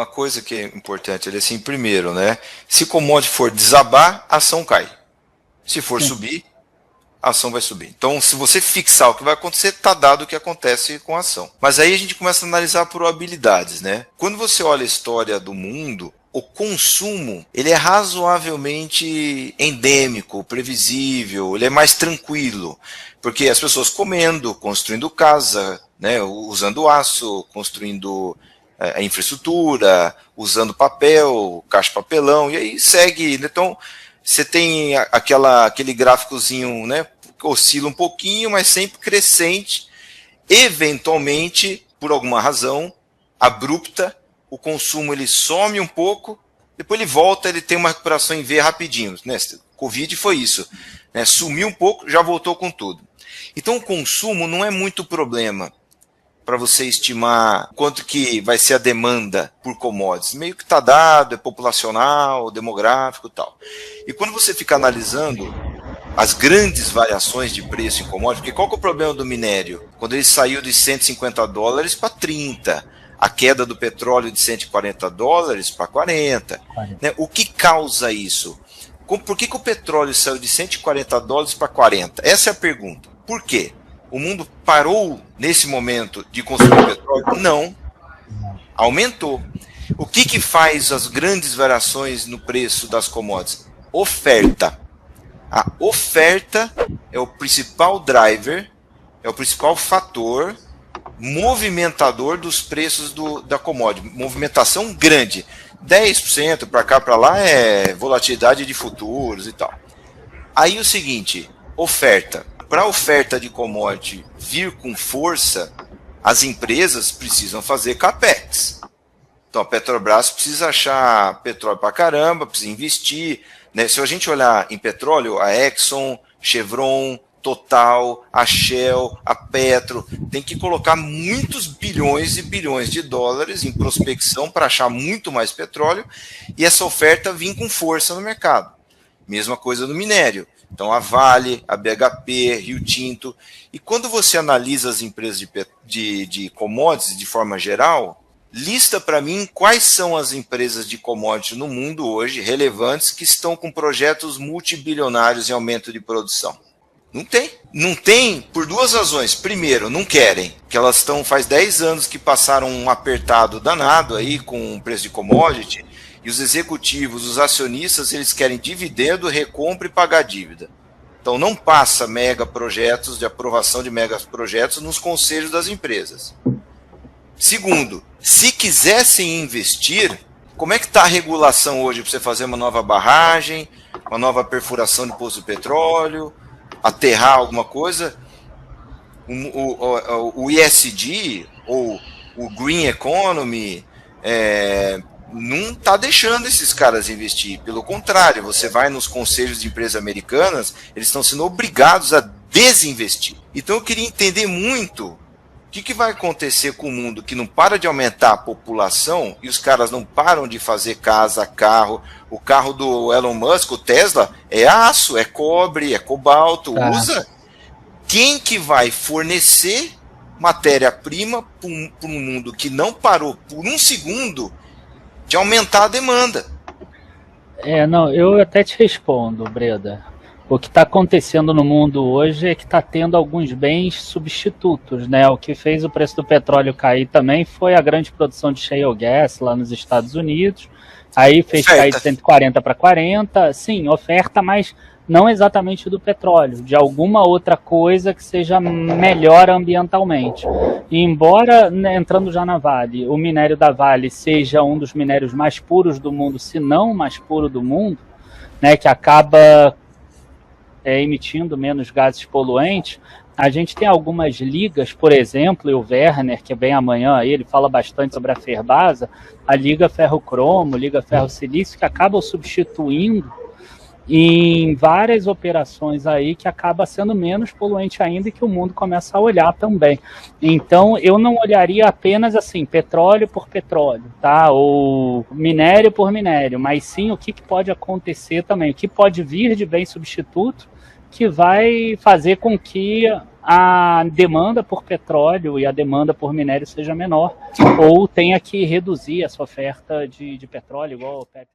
uma coisa que é importante, ele assim, primeiro, né? Se commodity for desabar, a ação cai. Se for subir, a ação vai subir. Então, se você fixar o que vai acontecer, está dado o que acontece com a ação. Mas aí a gente começa a analisar probabilidades, né? Quando você olha a história do mundo, o consumo, ele é razoavelmente endêmico, previsível, ele é mais tranquilo, porque as pessoas comendo, construindo casa, né, usando aço, construindo a infraestrutura, usando papel, caixa de papelão, e aí segue. Então, você tem aquele gráficozinho, né, que oscila um pouquinho, mas sempre crescente. Eventualmente, por alguma razão abrupta, o consumo ele some um pouco, depois ele volta, ele tem uma recuperação em V rapidinho. Né? Covid foi isso. Né? Sumiu um pouco, já voltou com tudo. Então o consumo não é muito problema para você estimar quanto que vai ser a demanda por commodities. Meio que está dado, é populacional, demográfico e tal. E quando você fica analisando as grandes variações de preço em commodities, porque qual que é o problema do minério? Quando ele saiu de $150 para 30, a queda do petróleo de $140 para 40. Né? O que causa isso? Por que o petróleo saiu de $140 para 40? Essa é a pergunta. Por quê? O mundo parou nesse momento de consumir petróleo? Não. Aumentou. O que faz as grandes variações no preço das commodities? Oferta. A oferta é o principal driver, é o principal fator movimentador dos preços da commodity. Movimentação grande. 10% para cá, para lá é volatilidade de futuros e tal. Aí o seguinte, oferta. Para a oferta de commodity vir com força, as empresas precisam fazer capex. Então a Petrobras precisa achar petróleo para caramba, precisa investir. Né? Se a gente olhar em petróleo, a Exxon, Chevron, Total, a Shell, a Petro, tem que colocar muitos bilhões e bilhões de dólares em prospecção para achar muito mais petróleo e essa oferta vir com força no mercado. Mesma coisa no minério. Então a Vale, a BHP, Rio Tinto. E quando você analisa as empresas de commodities de forma geral, lista para mim quais são as empresas de commodities no mundo hoje relevantes que estão com projetos multibilionários em aumento de produção. Não tem. Não tem por duas razões. Primeiro, não querem. Que elas estão faz 10 anos que passaram um apertado danado aí com o preço de commodity. E os executivos, os acionistas, eles querem dividendo, recompra e pagar dívida. Então não passa mega projetos, de aprovação de mega projetos nos conselhos das empresas. Segundo, se quisessem investir, como é que está a regulação hoje para você fazer uma nova barragem, uma nova perfuração de poço de petróleo, aterrar alguma coisa? O ESG, ou o Green Economy, não está deixando esses caras investir. Pelo contrário, você vai nos conselhos de empresas americanas, eles estão sendo obrigados a desinvestir. Então eu queria entender muito o que vai acontecer com o mundo que não para de aumentar a população e os caras não param de fazer casa, carro. O carro do Elon Musk, o Tesla, é aço, é cobre, é cobalto, usa. Quem que vai fornecer matéria-prima para um mundo que não parou por um segundo de aumentar a demanda? Não, eu até te respondo, Breda. O que está acontecendo no mundo hoje é que está tendo alguns bens substitutos, né? O que fez o preço do petróleo cair também foi a grande produção de shale gas lá nos Estados Unidos. Aí fez cair de 140 para 40. Sim, oferta, mas não exatamente do petróleo, de alguma outra coisa que seja melhor ambientalmente. E embora, né, entrando já na Vale, o minério da Vale seja um dos minérios mais puros do mundo, se não o mais puro do mundo, né, que acaba emitindo menos gases poluentes, a gente tem algumas ligas, por exemplo, e o Werner, que é bem amanhã, ele fala bastante sobre a Ferbasa, a Liga Ferro-Cromo, Liga Ferro-Silício, que acabam substituindo em várias operações aí que acaba sendo menos poluente ainda e que o mundo começa a olhar também. Então, eu não olharia apenas assim, petróleo por petróleo, tá? Ou minério por minério, mas sim o que pode acontecer também, o que pode vir de bem substituto que vai fazer com que a demanda por petróleo e a demanda por minério seja menor, ou tenha que reduzir essa oferta de petróleo, igual o OPEP.